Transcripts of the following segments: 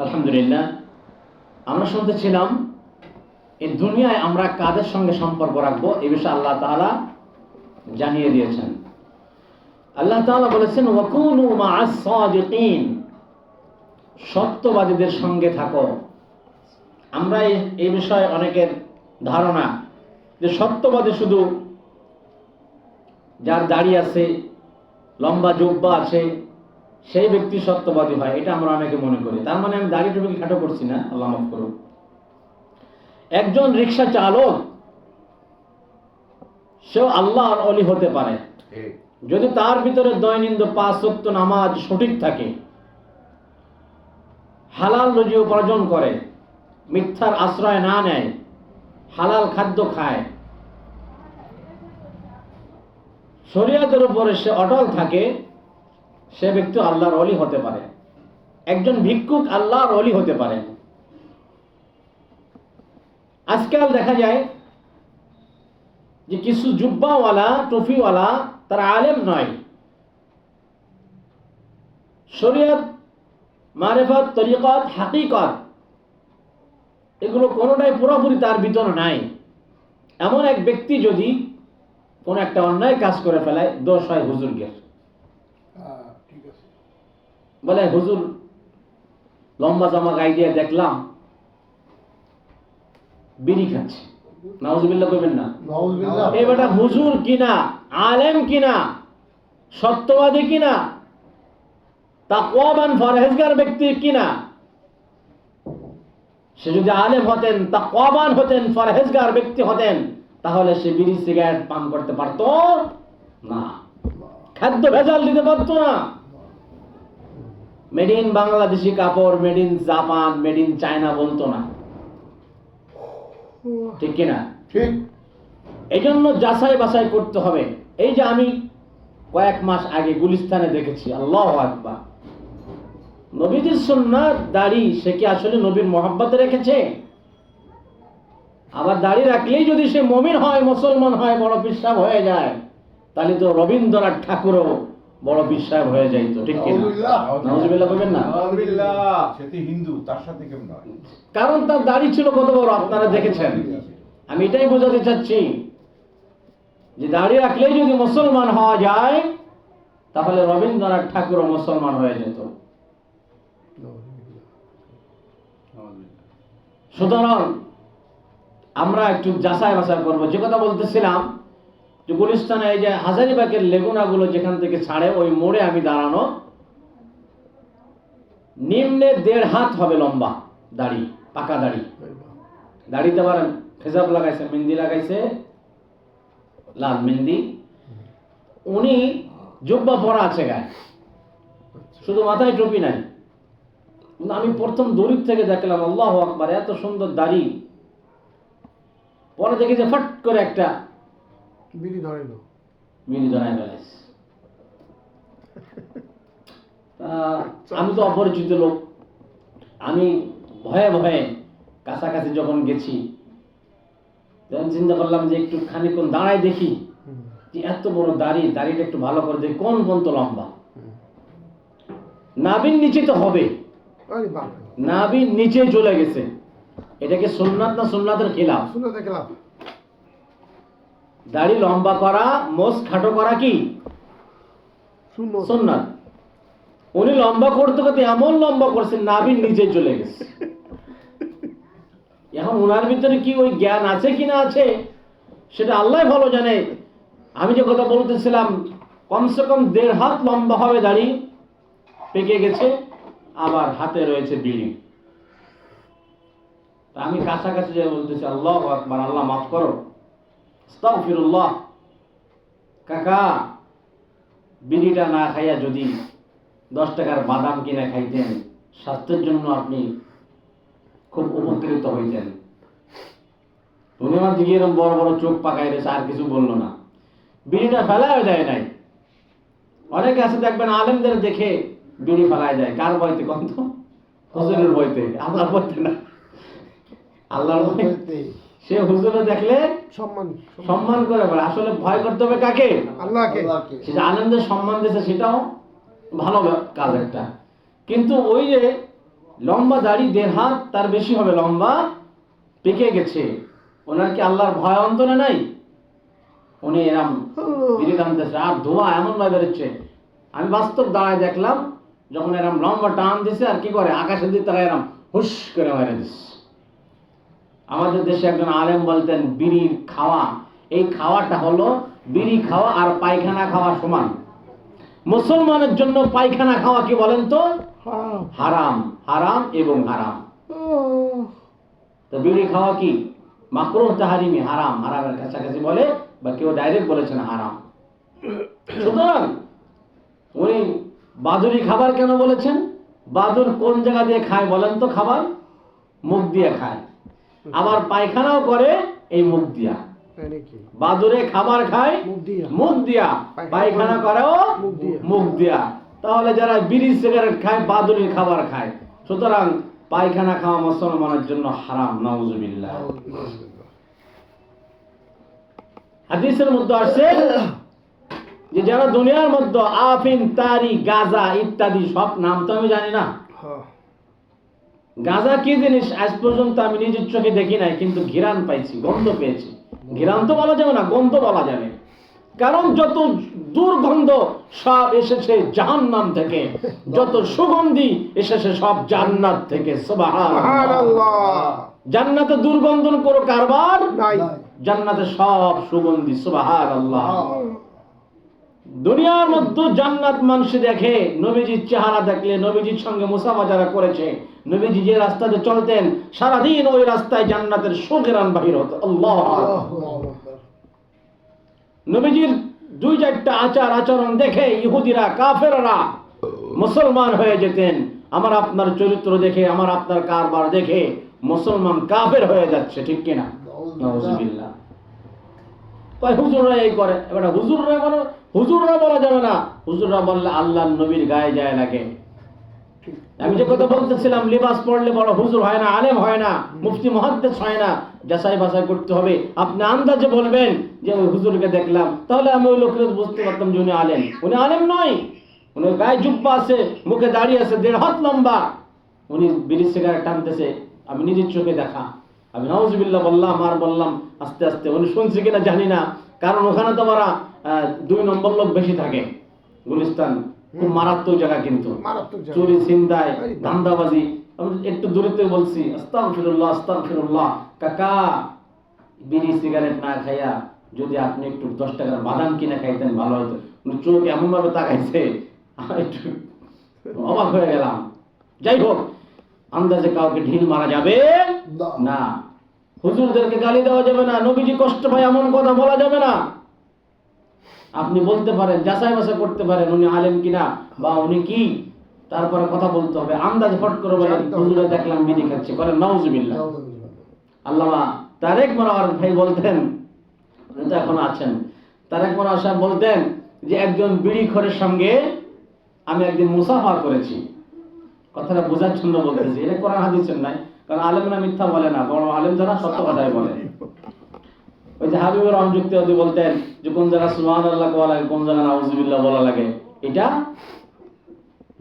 আলহামদুলিল্লাহ, আমরা শুনতেছিলাম এই দুনিয়ায় আমরা কাদের সঙ্গে সম্পর্ক রাখবো এ বিষয়ে আল্লাহ তাআলা জানিয়ে দিয়েছেন। আল্লাহ তাআলা বলেছেন ওয়াকুনু মা'আস সাদিকিন, সত্যবাদীদের সঙ্গে থাকো। আমরা এই বিষয়ে অনেকের ধারণা যে সত্যবাদী শুধু যার দাড়ি আছে, লম্বা জুব্বা আছে, সেই ব্যক্তি সত্যবাদী হয়, এটা আমরা অনেকে মনে করি। তার মানে আমি দাড়ি টুপিকে খাটো করছি না, আল্লাহ মাফ করুন। একজন রিক্সা চালক সেও আল্লাহর ওলি হতে পারে যদি তার ভিতরে দৈনন্দিন 5 ওয়াক্ত নামাজ সঠিক থাকে, হালাল রুজি উপার্জন করে, মিথ্যার আশ্রয় না নেয়, হালাল খাদ্য খায়, শরীয়তের উপরে সে অটল থাকে, সে ব্যক্তি আল্লাহর ওলি হতে পারে। একজন ভিক্ষুক আল্লাহর ওলি হতে পারে। আজকাল দেখা যায় যে কিছু জুব্বাওয়ালা টুপিওয়ালা তারা আলেম নয়, শরীয়ত, মারিফত, তরিকত, হাকিকত এগুলো কোনোটাই পুরোপুরি তার ভিতরে নাই। এমন এক ব্যক্তি যদি কোন একটা অন্যায় কাজ করে ফেলায়, দোষ হয় হুজুরকে। বলে হুজুর লম্বা জামা গায়ে দিয়ে দেখলাম বিড়ি খাচ্ছে, নাউজুবিল্লাহ কইবেন না? এই বেটা হুজুর কিনা, আলেম কিনা, সত্যবাদী কিনা, তাকওয়াবান পরহেজগার ব্যক্তি কিনা? সে যদি আলেম হতেন, তাকওয়াবান হতেন, পরহেজগার ব্যক্তি হতেন, তাহলে সে বিড়ি সিগারেট পান করতে পারতো না, খাদ্য ভেজাল দিতে পারতো না। মেড ইন বাংলাদেশি কাপড়, made in Japan, made in China বলতো না, ঠিক কিনা? ঠিক। এই জন্য যাচাই বাছাই করতে হবে। এই যে আমি কয়েক মাস আগে গুলিস্তানে দেখেছি, আল্লাহু আকবার, নবীজির সুন্নাত দাড়ি, সে কি আসলে নবীর মহব্বতে রেখেছে? আবার দাড়ি রাখলেই যদি সে মুমিন হয়, মুসলমান হয়, বড় পীর সাহেব হয়ে যায়, তাহলে তো রবীন্দ্রনাথ ঠাকুরও বড় পীর সাহেব হয়ে যাইতো, ঠিক কিনা? নাউজুবিল্লাহ বলবেন না? সে তো হিন্দু, তার সাথে কেমন হয়? কারণ তার দাড়ি ছিল কত বড়, আপনারা দেখেছেন। আমি এটাই বোঝাতে চাচ্ছি যে দাড়ি রাখলেই যদি মুসলমান হওয়া যায়, তাহলে রবীন্দ্রনাথ ঠাকুরও মুসলমান হয়ে যেত। সুতরাং আমরা একটু যাচাই বাছাই করবো। যে কথা বলতেছিলাম যে গুলিস্তানে এই যে হাজারিবাগের লেগুনাগুলো যেখান থেকে ছাড়ে, ওই মোড়ে আমি দাঁড়ানো, নিম্নে 1.5 হাত হবে লম্বা দাড়ি, পাকা দাড়ি। দাড়িতে আবার ফেজাব লাগাইছে, মেহেন্দি লাগাইছে, লাল মেহেন্দি। উনি জুব্বা পরা আছে গায়ে, শুধু মাথায় টুপি নাই। আমি প্রথম দূর থেকে দেখলাম, আল্লাহু আকবার, এত সুন্দর দাড়ি। পরে দেখি যে ফট করে একটা বিড়ি ধরাই ফেলাইছে। আমি তো অপরিচিত লোক, আমি ভয়ে ভয়ে কাছাকাছি যখন গেছি, তখন চিন্তা করলাম যে একটু খানিকক্ষণ দাঁড়ায় দেখি যে এত বড় দাড়ি, দাড়িটা একটু ভালো করে দেখি কোন পর্যন্ত লম্বা। নাভির নিচে তো হবে, নাভির নিচে চলে গেছে। এটাকে সুন্নাত না সুন্নাতের খিলাফ? দাড়ি লম্বা করা, মোষ খাটো করা কি সুন্নাত? উনি লম্বা করতে করতে এমন লম্বা করছেন, নাভির নিচে চলে গেছে। এখন ওনার ভিতরে কি ওই জ্ঞান আছে কি না আছে সেটা আল্লাহ ভালো জানে। আমি যে কথা বলতেছিলাম, কমসে কম 1.5 হাত লম্বা হবে দাড়ি, পেকে গেছে, আবার হাতে রয়েছে বিড়ি। আমি কাছাকাছি যে বলতেছি, আল্লাহু আকবার, আল্লাহ মাফ করো, আস্তাগফিরুল্লাহ। কাকা, বিড়িটা না খাইয়া যদি 10 টাকার বাদাম কিনে খাইতেন, স্বাস্থ্যের জন্য আপনি খুব উপকৃত হইতেন। উনি আমার দিকে এরকম বড় বড় চোখ পাকাই রয়েছে, আর কিছু বললো না। বিড়িটা ফেলায় দেয় নাই। অনেকে আছে দেখবেন আলেমদের দেখে বিড়ি ফেলায় যায়। কার বইতে? কত হুজুরের বইতে, আল্লাহর বইতে না, আল্লাহর বইতে। সে হুজুরে দেখলে সম্মান করে বলে। আসলে ভয় করতে হবে কাকে? আল্লাহকে। সে যে আলেমদের সম্মান দিয়েছে, সেটাও ভালো কাজ একটা। কিন্তু ওই যে লম্বা দাড়ি 1.5 হাত তার বেশি হবে লম্বা, পেকে গেছে, ওনার কি আল্লাহর ভয় অন্তরে নাই? উনি এরম বিড়ি টানতেছে আর ধোঁয়া এমন ভাবে বেরোচ্ছে, আমি বাস্তব দাঁড়ায় দেখলাম যখন এরম লম্বা টান দিছে আর কি করে আকাশের দিকে তারা এরম হুস করে মেরে দিচ্ছে। আমাদের দেশে একজন আলেম বলতেন বিড়ির খাওয়া, এই খাওয়াটা হলো বিড়ি খাওয়া আর পায়খানা খাওয়া সমান। মুসলমানের জন্য পায়খানা খাওয়া কি বলেন তো? হারাম। হারাম, হারাম এবং হারাম। তো বিড়ি খাওয়া কি মাকরুহ তাহরিমি, হারাম, হারামের কাছাকাছি বলে, বা কেউ ডাইরেক্ট বলেছেন হারাম। সুতরাং উনি বাদুড়ি খাবার কেন বলেছেন? বাদুর কোন জায়গা দিয়ে খায় বলেন তো? খাবার মুখ দিয়ে খায়, আবার পায়খানাও করে এই মুখ দিয়া। বাদুরে খাবার খায় মুখ দিয়া, পায়খানা করেও মুখ দিয়া। তাহলে যারা বিড়ি সিগারেট খায় বাদুরের খাবার খায়, সুতরাং পায়খানা খাওয়া মুসলমানের জন্য হারাম। নাউজুবিল্লাহ। হাদিসের মধ্যে আসছে যে যারা দুনিয়ার মধ্যে আফিন, তারি, গাঁজা ইত্যাদি, সব নাম তো আমি জানি না, গাঁজা কি জিনিস আজ পর্যন্ত আমি নিজের চোখে দেখি নাই, কিন্তু ঘিরান পাইছি, গন্ধ পেয়েছি। ঘিরান তো বলা যাবে না, গন্ধ বলা যাবে, কারণ যত দুর্গন্ধ সব এসেছে জাহান্নাম থেকে, যত সুগন্ধি এসেছে সব জান্নাত থেকে। সুবহানাল্লাহ। জান্নাতে দুর্গন্ধ কোনো কারবার নাই, জান্নাতে সব সুগন্ধি। সুবহানাল্লাহ। দুনিয়ার মধ্যে জান্নাত মানুষ দেখে, নবীজির চেহারা দেখলে, নবীজির সঙ্গে মুসাফা যারা করেছে, নবীজি যে রাস্তাতে চলতেন সারাদিন ওই রাস্তায় জান্নাতের সুঘ্রাণ বাহির হতো। আল্লাহ। নবীজির 2-4টা আচার আচরণ দেখে ইহুদিরা, কাফেররা মুসলমান হয়ে যেতেন। আমার আপনার চরিত্র দেখে, আমার আপনার কারবার দেখে মুসলমান কাফের হয়ে যাচ্ছে, ঠিক কিনা? নাউজুবিল্লাহ। কয় হুজুররা এই করে, এবার হুজুররা মানে হুজুররা বলা যাবে না, হুজুররা বললে আল্লাহর নবীর গায়ে যায় লাগে। আমি যে কথা বলতেছিলাম, লিবাস পড়লে বড় হুজুর হয় না, আলেম হয় না, মুফতি মুহাদ্দিস হয় না, যাচাই বাছাই করতে হবে। আপনি আন্দাজে বলবেন যে ওই হুজুরকে দেখলাম, তাহলে আমি ওই লোককে বুঝতে পারতাম যে উনি আলেম। উনি আলেম নয়, উনি গায়ে জুব্বা আছে, মুখে দাড়ি আছে 1.5 হাত লম্বা, উনি বিড়ি সিগারেট টানতেছে, আমি নিজের চোখে দেখা। আমি নাউজুবিল্লাহ বললাম আর বললাম আস্তে আস্তে, উনি শুনছে কিনা জানি না, কারণ ওখানে তো ওরা 2 নম্বর লোক বেশি থাকে। গুলিস্তান খুব মারাত্মক জায়গা, কিন্তু চুরি, ছিনতাই, ধান্দাবাজি। আমি একটু দূরত্বে বলছি আস্তাগফিরুল্লাহ, আস্তাগফিরুল্লাহ। কাকা, বিড়ি সিগারেট না খাইয়া যদি আপনি একটু 10 টাকার বাদাম কিনে খাইতেন ভালো হতো। উনি চোখ এমন ভাবে তাকাইছে, আমি একটু অবাক হয়ে গেলাম। যাই হোক, আন্দাজে কাউকে ঢিল মারা যাবে না, হুজুরদেরকে গালি দেওয়া যাবে না, নবীজি কষ্ট পায় এমন কথা বলা যাবে না। আপনি বলতে পারেন, যাচাই বাছাই করতে পারেন উনি আলেম কিনা বা উনি কি, তারপরে কথা বলতে হবে। আন্দাজ ফট করে বলেন হুজুরে দেখলাম বিড়ি খাচ্ছে, করেন নাউজুবিল্লাহ। আল্লামা তারেক মনোয়ার ভাই বলতেন, উনি তো এখন আছেন, তারেক মনোয়ার সাহেব বলতেন যে একজন বিড়িখোরের সঙ্গে আমি একদিন মুসাফা করেছি। কথাটা বোঝার জন্য বলতেছি, এটা কোরআন হাদিসের নাই, কারণ আলেমরা মিথ্যা বলে না, বড় আলেম যারা সত্য কথাই বলে। ওই যে হাবিবুর রহমান যুক্তিবাদী বলতেন যে কোন জায়গা সুবহানাল্লাহ বলা লাগে, কোন জায়গা নাউজুবিল্লাহ বলা লাগে, এটা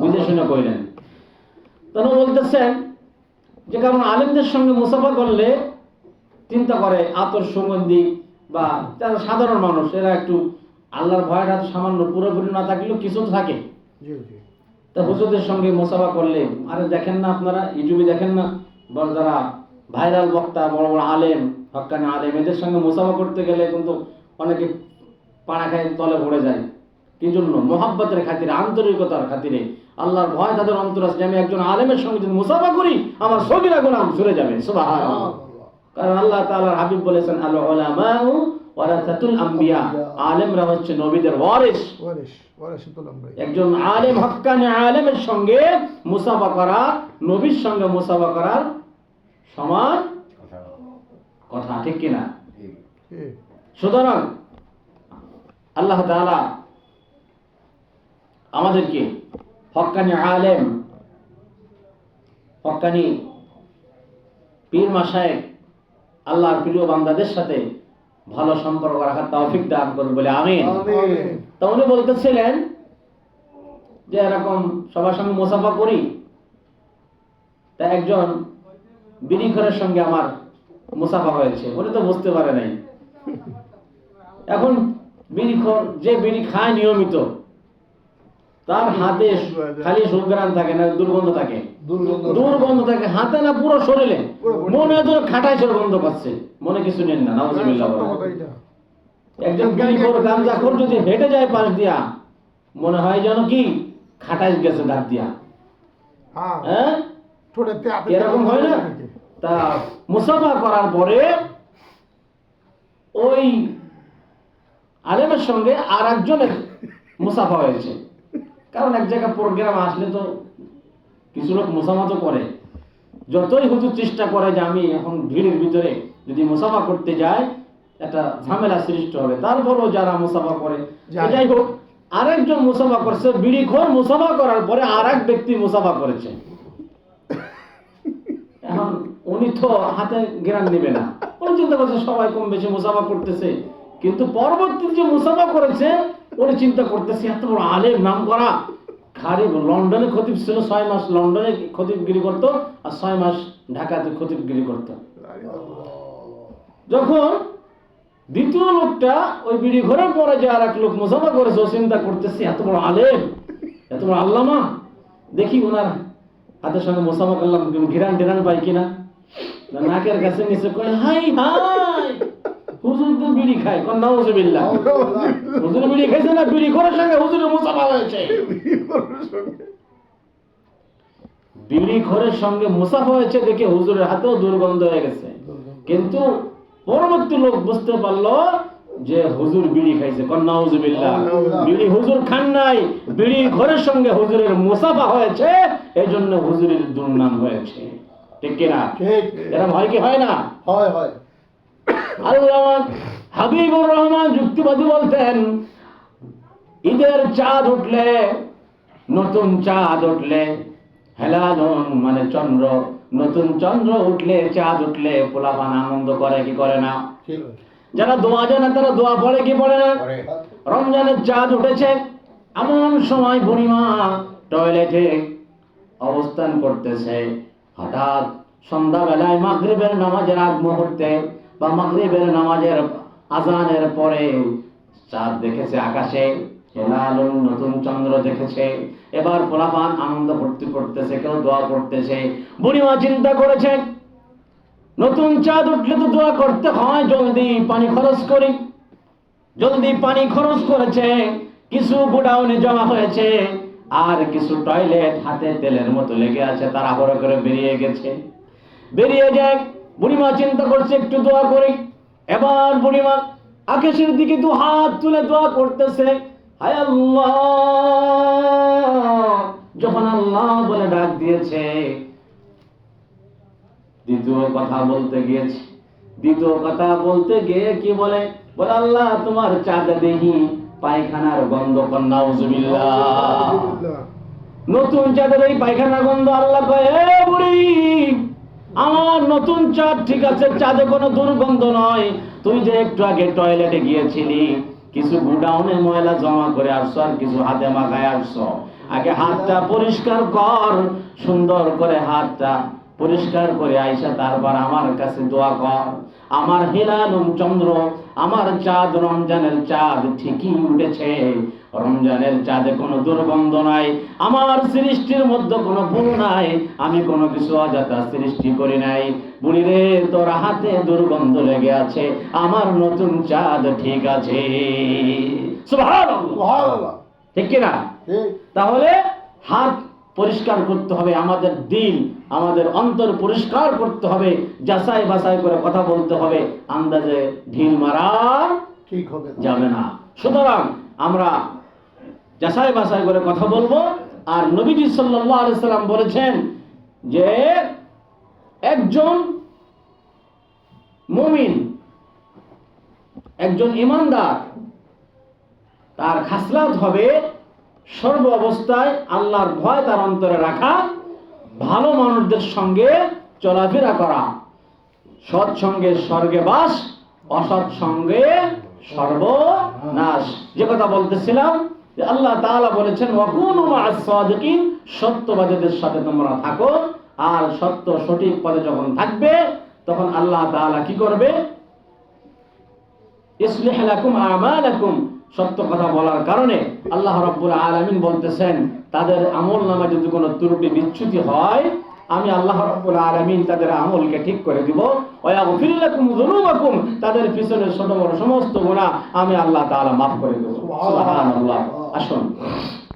বুঝে শুনে কইলেন। তখন বলতেছেন যে কারণ আলেমদের সঙ্গে মুসাফা করলে চিন্তা করে আতর সুগন্ধি, বা যারা সাধারণ মানুষ এরা একটু আল্লাহর ভয়টা সামান্য পুরোপুরি না থাকলেও কিছু থাকে। তা হুজুরদের সঙ্গে মুসাফা করলে, আরে দেখেন না আপনারা ইউটিউবে দেখেন না, বড় যারা ভাইরাল বক্তা, বড় বড় আলেম, হক্কানি আলেম, এদের সঙ্গে মুসাফা করতে গেলে কিন্তু অনেকে পাড়া খায় তলে পড়ে যায়। কি জন্য? মোহাব্বতের খাতিরে, আন্তরিকতার খাতিরে, আল্লাহর ভয় তাদের অন্তর আছে। আমি একজন আলেমের সঙ্গে যদি মুসাফা করি আমার সগীরা গুনাহ সরে যাবে। সুবহানাল্লাহ। কারণ আল্লাহ তাআলার হাবিব বলেছেন আল উলামাউ ওয়ারাসাতুল আম্বিয়া, আলেমরা হচ্ছে নবীদের ওয়ারিস। একজন আলেম, হক্কানি আলেমের সঙ্গে মুসাফা করা নবীর সঙ্গে মুসাফা করার সমান কথা, ঠিক কিনা? সুতরাং আল্লাহ তাআলা আমাদেরকে হক্কানি আলেম, হক্কানি পীর মাশায়েখ, আল্লাহর প্রিয় বান্দাদের সাথে ভালো সম্পর্ক রাখার তৌফিক দান করুন বলে আমিন। তো উনি বলতেছিলেন যে এরকম সবার সঙ্গে মুসাফা করি, তা একজন বিড়িখোরের সঙ্গে আমার মুসাফা হয়েছে, উনি তো বুঝতে পারে নাই। এখন বিড়িখোর যে বিড়ি খায় নিয়মিত, তার হাতে খালি সুগ্রাণ থাকে না, দুর্গন্ধ থাকে, দুর্গন্ধ থাকে হাতে না পুরো শরীরে, মনে হয় যেন খাটাই গন্ধ পাচ্ছে, মনে কিছু নেন না, নাউজুবিল্লাহ। একজন বিড়িখোর গাঁজাখোর যদি হেঁটে যায় পাশ দিয়া, মনে হয় যেন কি খাটাই গেছে দাঁত দিয়া, হ্যাঁ এরকম হয় না? তা মুসাফা করার পরে ওই আলেমের সঙ্গে আর একজনের মুসাফা হয়েছে, কারণ এক জায়গায় প্রোগ্রাম আসলে তো কিছু লোক মুসাফা তো করে। যতই হুজুর চেষ্টা করে যে আমি এখন ভিড়ের ভিতরে যদি মুসাফা করতে যাই একটা ঝামেলা সৃষ্টি হবে, তারপরও যারা মুসাফা করে, যাই হোক আরেকজন মুসাফা করছে, বিড়িখোর মুসাফা করার পরে আর এক ব্যক্তি মুসাফা করেছে। এখন উনি তো হাতে গ্রান নেবে না, উনি চিন্তা করছে সবাই কম বেশি মুসাফা করতেছে, কিন্তু পরবর্তী যে মুসাফা করেছে উনি চিন্তা করতেছে এত বড় আলেম নাম করা, খালি লন্ডনে খতিব ছিল, 6 মাস লন্ডনে খতিবগিরি করতো আর 6 মাস ঢাকাতে খতিবগিরি করতো। যখন দ্বিতীয় লোকটা ওই বিড়ি ঘরের পরে যে আর এক লোক মুসাফা করেছে, ও চিন্তা করতেছে এত বড় আলেম, এত বড় আল্লামা, দেখি ওনার হাতের সঙ্গে মুসাফা করলাম ঘিরান টিরান পাই কিনা, নাকের কাছে নিচে কয় হাই হাই হুজুর তো বিড়ি খায়, কোন নাউজুবিল্লাহ, হুজুর বিড়ি খাইছে না, বিড়ি ঘরের সঙ্গে হুজুরের মুসাফা হয়েছে। বিড়ি ঘরের সঙ্গে মুসাফা হয়েছে দেখে হুজুরের হাতেও দুর্গন্ধ হয়ে গেছে, কিন্তু পরবর্তী লোক বুঝতে পারলো যে হুজুর বিড়ি খাইছে, কোন নাউজুবিল্লাহ, বিড়ি হুজুর খান নাই, বিড়ি ঘরের সঙ্গে হুজুরের মুসাফা হয়েছে, এই জন্য হুজুরের দুর্নাম হয়েছে। ঠিক কিনা? এরকম হয় কি হয় না? হয় হয়। আল্লামা হাবিবুর রহমান যুক্তিবাদী বলতেন, ঈদের চাঁদ উঠলে, নতুন চাঁদ উঠলে, হেলালন মানে চন্দ্র, নতুন চন্দ্র উঠলে, চাঁদ উঠলে পোলাপান আনন্দ করে কি করে না? যারা দোয়া জানে তারা দোয়া পড়ে কি পড়ে না? রমজানের চাঁদ উঠেছে, এমন সময় বুড়িমা টয়লেটে অবস্থান করতেছে, হঠাৎ সন্ধ্যাবেলায় মাগরিবের নামাজের আগ মুহূর্তে বা মাগরিবের নামাজের আজানের পরে চাঁদ দেখেছে আকাশে, হেলালুন নতুন চন্দ্র দেখেছে। এবার পোলাপান আনন্দ ভর্তি করতেছে, কেউ দোয়া করতেছে। বুড়িমা চিন্তা করেছে নতুন চাঁদ উঠলে তো দোয়া করতে হয়, জলদি পানি খরচ করি। জলদি পানি খরচ করেছে, কিছু গোডাউনে জমা হয়েছে, আর কিছু টয়লেট হাতে তেলের মতো লেগে আছে, তাড়াহুড়ো করে বেরিয়ে গেছে। বেরিয়ে যায়, বুড়িমা চিন্তা করছে একটু দোয়া করি। এবার বুড়িমা আকাশের দিকে 2 হাত তুলে দোয়া করতেছে, হায় আল্লাহ। যখন আল্লাহ বলে ডাক দিয়েছে, দ্বিতীয় কথা বলতে গিয়েছে, দ্বিতীয় কথা বলতে গিয়ে কি বলে, বলে আল্লাহ তোমার চাঁদে দেখি পায়খানার গন্ধ, নাউজুবিল্লাহ। নতুন চাঁদের এই পায়খানার গন্ধ। আল্লাহ কয়, এ বুড়ি, আমার নতুন চাঁদ ঠিক আছে, চাঁদে কোনো দুর্গন্ধ নয়, তুই যে একটু আগে টয়লেটে গিয়েছিলি, কিছু গোডাউনে ময়লা জমা করে আসছো আর কিছু হাতে মাখায় আসছো, আগে হাতটা পরিষ্কার কর, সুন্দর করে হাতটা পরিষ্কার করে আইসা তারপর আমার কাছে দোয়া কর। আমার হেলালুন চন্দ্র, আমার চাঁদ, রমজানের চাঁদ ঠিকই উঠেছে, রমজানের চাঁদে কোনো দুর্গন্ধ নাই, আমার সৃষ্টির মধ্যে কোনো ভুল নাই, আমি কোনো কিছু অযথা সৃষ্টি করি নাই। বুড়ি রে, তোর হাতে দুর্গন্ধ লেগে আছে, আমার নতুন চাঁদ ঠিক আছে। সুবহানাল্লাহ, ঠিক কিনা? তাহলে হাত পরিষ্কার করতে হবে, আমাদের দিল, আমাদের অন্তর পরিষ্কার করতে হবে, যাচাই বাছাই করে কথা বলতে হবে, আন্দাজে ঢিল মারা ঠিক হবে যাবে না। সুতরাং আমরা যাচাই বাছাই করে কথা বলবো। আর নবীজি সাল্লাল্লাহু আলাইহি সাল্লাম বলেছেন যে একজন মুমিন, একজন ঈমানদার, তার খাসলাত হবে সর্ব অবস্থায় আল্লাহর ভয় তার অন্তরে রাখা, ভালো মানুষদের সঙ্গে চলাফেরা করা, সৎ সঙ্গে স্বর্গে বাস, অসৎ সঙ্গে সর্বনাশ। যে কথা বলতেছিলাম যে আল্লাহ তাআলা বলেছেন ওয়াকুনু মা'আস সাদিকিন, সত্যবাদীদের সাথে তোমরা থাকো। আর সত্য সঠিক পথে যখন থাকবে তখন আল্লাহ তাআলা কি করবে? ইসলিহ লাকুম আমালাকুম, সত্য কথা বলার কারণে আল্লাহ রাব্বুল আলামিন বলতেছেন তাদের আমল নামায় যদি কোনো ত্রুটি বিচ্যুতি হয় আমি আল্লাহ রাব্বুল আলামিন তাদের আমলকে ঠিক করে দিব। ওয়া ইয়াগফির লাকুম যুনুবাকুম, তাদের পিছনের ছোট বড় সমস্ত গুনাহ আমি আল্লাহ তাআলা মাফ করে দেব। সুবহানাল্লাহ। আসুন